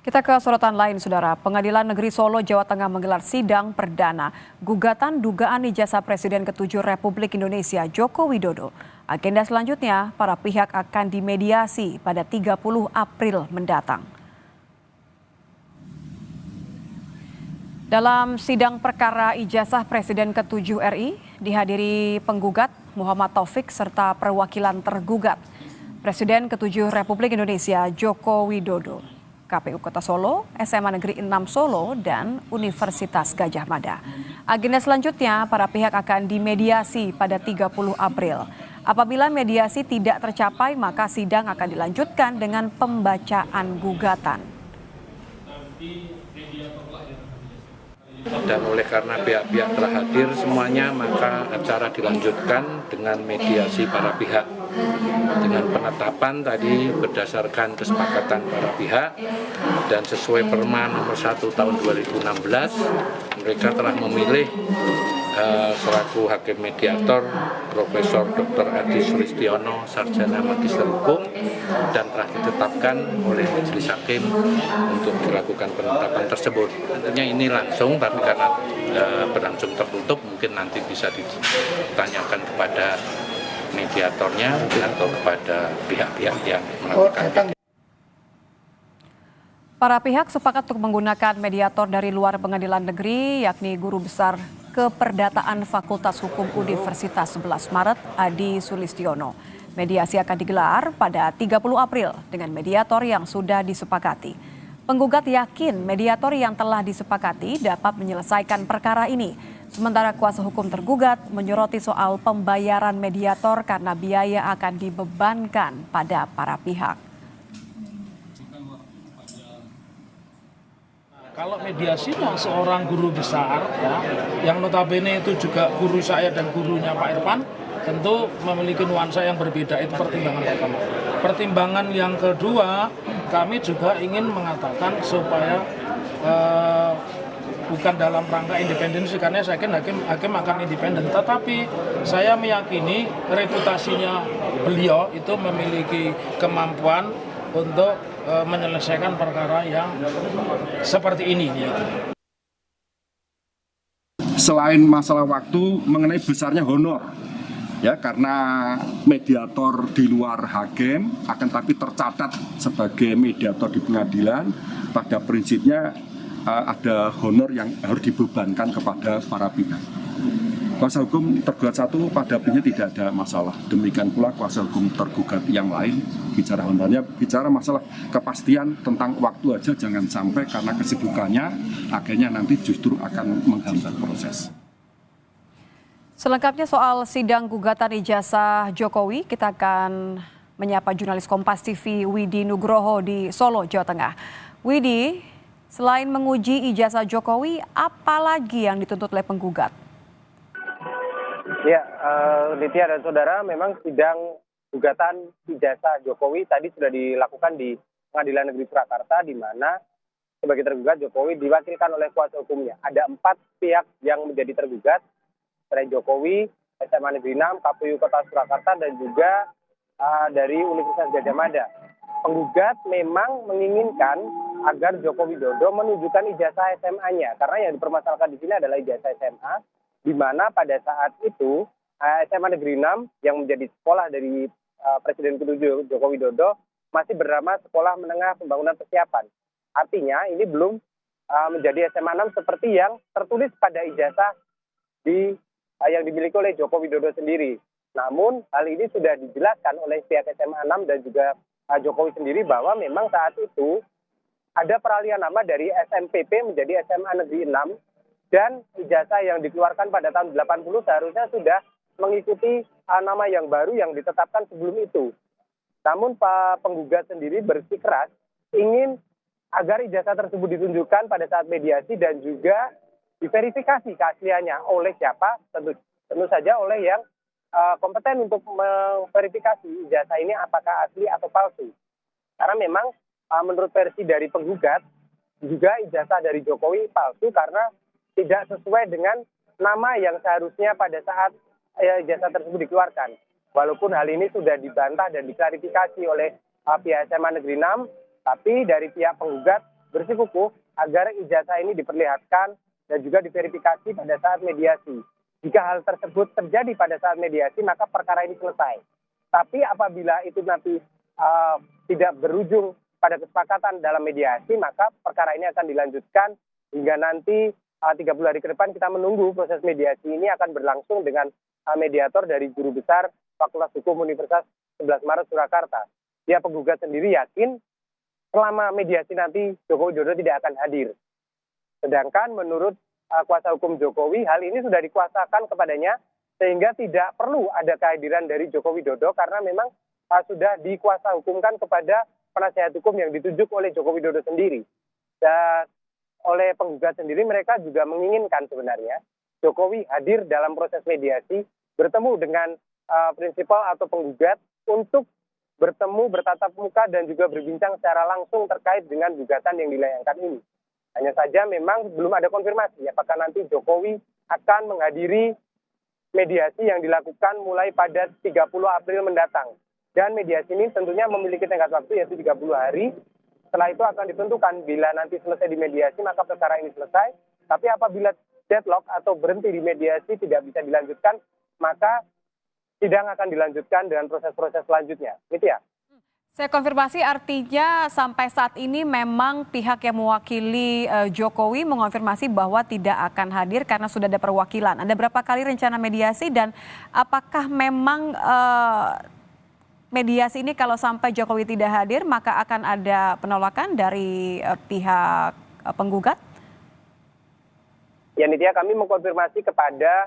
Kita ke sorotan lain, Saudara. Pengadilan Negeri Solo, Jawa Tengah menggelar sidang perdana gugatan dugaan ijazah Presiden ke-7 Republik Indonesia Joko Widodo. Agenda selanjutnya, para pihak akan dimediasi pada 30 April mendatang. Dalam sidang perkara ijazah Presiden ke-7 RI, dihadiri penggugat Muhammad Taufik serta perwakilan tergugat Presiden ke-7 Republik Indonesia Joko Widodo. KPU Kota Solo, SMA Negeri 6 Solo, dan Universitas Gadjah Mada. Agenda selanjutnya, para pihak akan dimediasi pada 30 April. Apabila mediasi tidak tercapai, maka sidang akan dilanjutkan dengan pembacaan gugatan. Dan oleh karena pihak-pihak telah hadir semuanya, maka acara dilanjutkan dengan mediasi para pihak. Dengan penetapan tadi berdasarkan kesepakatan para pihak dan sesuai Perma nomor 1 tahun 2016, mereka telah memilih selaku hakim mediator Profesor Dr. Adi Sulistiono, Sarjana Magister Hukum, dan telah ditetapkan oleh Majelis Hakim untuk dilakukan penetapan tersebut. Tentunya ini langsung, tapi karena berlangsung tertutup, mungkin nanti bisa ditanyakan kepada mediatornya atau kepada pihak-pihak yang melakukan. Para pihak sepakat untuk menggunakan mediator dari luar pengadilan negeri, yakni Guru Besar Keperdataan Fakultas Hukum Universitas 11 Maret, Adi Sulistiono. Mediasi akan digelar pada 30 April dengan mediator yang sudah disepakati. Penggugat yakin mediator yang telah disepakati dapat menyelesaikan perkara ini. Sementara kuasa hukum tergugat menyoroti soal pembayaran mediator karena biaya akan dibebankan pada para pihak. Kalau mediasinya seorang guru besar, ya, yang notabene itu juga guru saya dan gurunya Pak Irfan, tentu memiliki nuansa yang berbeda. Itu pertimbangan pertama. Pertimbangan yang kedua, kami juga ingin mengatakan supaya bukan dalam rangka independensi, karena saya yakin hakim akan independen. Tetapi saya meyakini reputasinya beliau itu memiliki kemampuan untuk menyelesaikan perkara yang seperti ini. Selain masalah waktu, mengenai besarnya honor, ya, karena mediator di luar hakim akan tapi tercatat sebagai mediator di pengadilan, pada prinsipnya ada honor yang harus dibebankan kepada para pihak. Kuasa hukum tergugat satu pada prinsipnya tidak ada masalah. Demikian pula kuasa hukum tergugat yang lain bicara honornya, bicara masalah kepastian tentang waktu aja, jangan sampai karena kesibukannya akhirnya nanti justru akan menghambat proses. Selengkapnya soal sidang gugatan ijazah Jokowi, kita akan menyapa jurnalis Kompas TV Widi Nugroho di Solo, Jawa Tengah. Widi, selain menguji ijazah Jokowi, apa lagi yang dituntut oleh penggugat? Ya, Litya dan Saudara, memang sidang gugatan ijazah Jokowi tadi sudah dilakukan di Pengadilan Negeri Surakarta, di mana sebagai tergugat Jokowi diwakilkan oleh kuasa hukumnya. Ada 4 pihak yang menjadi tergugat, selain Jokowi, SMA Negeri 6, KPU Kota Surakarta, dan juga dari Universitas Gadjah Mada. Penggugat memang menginginkan agar Joko Widodo menunjukkan ijazah SMA-nya, karena yang dipermasalahkan di sini adalah ijazah SMA, di mana pada saat itu SMA Negeri 6 yang menjadi sekolah dari Presiden ke-7 Joko Widodo masih bernama Sekolah Menengah Pembangunan Persiapan. Artinya ini belum menjadi SMA 6 seperti yang tertulis pada ijazah yang dimiliki oleh Joko Widodo sendiri. Namun hal ini sudah dijelaskan oleh pihak SMA 6 dan juga Jokowi sendiri bahwa memang saat itu ada peralihan nama dari SMPP menjadi SMA Negeri 6, dan ijazah yang dikeluarkan pada tahun 80 seharusnya sudah mengikuti nama yang baru yang ditetapkan sebelum itu. Namun Pak penggugat sendiri bersikeras ingin agar ijazah tersebut ditunjukkan pada saat mediasi dan juga diverifikasi keasliannya oleh siapa? Tentu saja oleh yang kompeten untuk memverifikasi ijazah ini apakah asli atau palsu. Karena memang menurut versi dari penggugat juga ijazah dari Jokowi palsu karena tidak sesuai dengan nama yang seharusnya pada saat ijazah tersebut dikeluarkan. Walaupun hal ini sudah dibantah dan diklarifikasi oleh pihak SMA Negeri 6, tapi dari pihak penggugat bersikukuh agar ijazah ini diperlihatkan dan juga diverifikasi pada saat mediasi. Jika hal tersebut terjadi pada saat mediasi, maka perkara ini selesai. Tapi apabila itu nanti tidak berujung pada kesepakatan dalam mediasi, maka perkara ini akan dilanjutkan hingga nanti 30 hari ke depan kita menunggu proses mediasi ini akan berlangsung dengan mediator dari Guru Besar Fakultas Hukum Universitas 11 Maret Surakarta. Dia penggugat sendiri yakin selama mediasi nanti Joko Widodo tidak akan hadir. Sedangkan menurut kuasa hukum Jokowi, hal ini sudah dikuasakan kepadanya sehingga tidak perlu ada kehadiran dari Joko Widodo karena memang sudah dikuasa hukumkan kepada penasihat hukum yang ditunjuk oleh Joko Widodo sendiri. Dan oleh penggugat sendiri mereka juga menginginkan sebenarnya Jokowi hadir dalam proses mediasi, bertemu dengan prinsipal atau penggugat untuk bertemu, bertatap muka dan juga berbincang secara langsung terkait dengan gugatan yang dilayangkan ini. Hanya saja memang belum ada konfirmasi apakah nanti Jokowi akan menghadiri mediasi yang dilakukan mulai pada 30 April mendatang. Dan mediasi ini tentunya memiliki tenggat waktu yaitu 30 hari. Setelah itu akan ditentukan bila nanti selesai di mediasi maka perkara ini selesai. Tapi apabila deadlock atau berhenti di mediasi tidak bisa dilanjutkan, maka sidang akan dilanjutkan dengan proses-proses selanjutnya. Gitu ya. Saya konfirmasi artinya sampai saat ini memang pihak yang mewakili Jokowi mengonfirmasi bahwa tidak akan hadir karena sudah ada perwakilan. Ada berapa kali rencana mediasi dan apakah memang mediasi ini kalau sampai Jokowi tidak hadir maka akan ada penolakan dari pihak penggugat? Ya Nitya, kami mengkonfirmasi kepada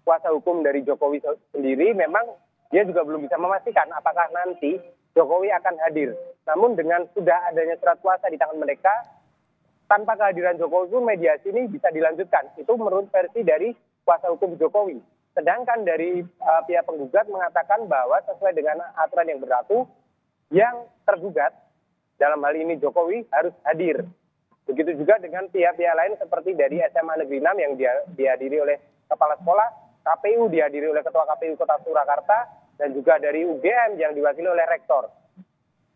kuasa hukum dari Jokowi sendiri, memang dia juga belum bisa memastikan apakah nanti Jokowi akan hadir. Namun dengan sudah adanya surat kuasa di tangan mereka, tanpa kehadiran Jokowi pun mediasi ini bisa dilanjutkan. Itu menurut versi dari kuasa hukum Jokowi. Sedangkan dari pihak penggugat mengatakan bahwa sesuai dengan aturan yang berlaku, yang tergugat dalam hal ini Jokowi harus hadir. Begitu juga dengan pihak-pihak lain seperti dari SMA Negeri 6 yang dihadiri oleh kepala sekolah, KPU dihadiri oleh Ketua KPU Kota Surakarta, dan juga dari UGM yang diwakili oleh rektor.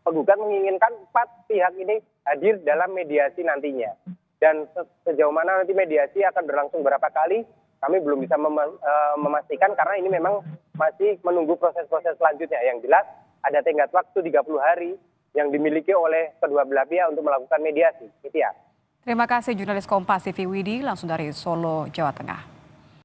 Penggugat menginginkan 4 pihak ini hadir dalam mediasi nantinya. Dan sejauh mana nanti mediasi akan berlangsung berapa kali, kami belum bisa memastikan karena ini memang masih menunggu proses-proses selanjutnya. Yang jelas ada tenggat waktu 30 hari yang dimiliki oleh kedua belah pihak untuk melakukan mediasi. Gitu ya. Terima kasih jurnalis Kompas TV Widi langsung dari Solo, Jawa Tengah.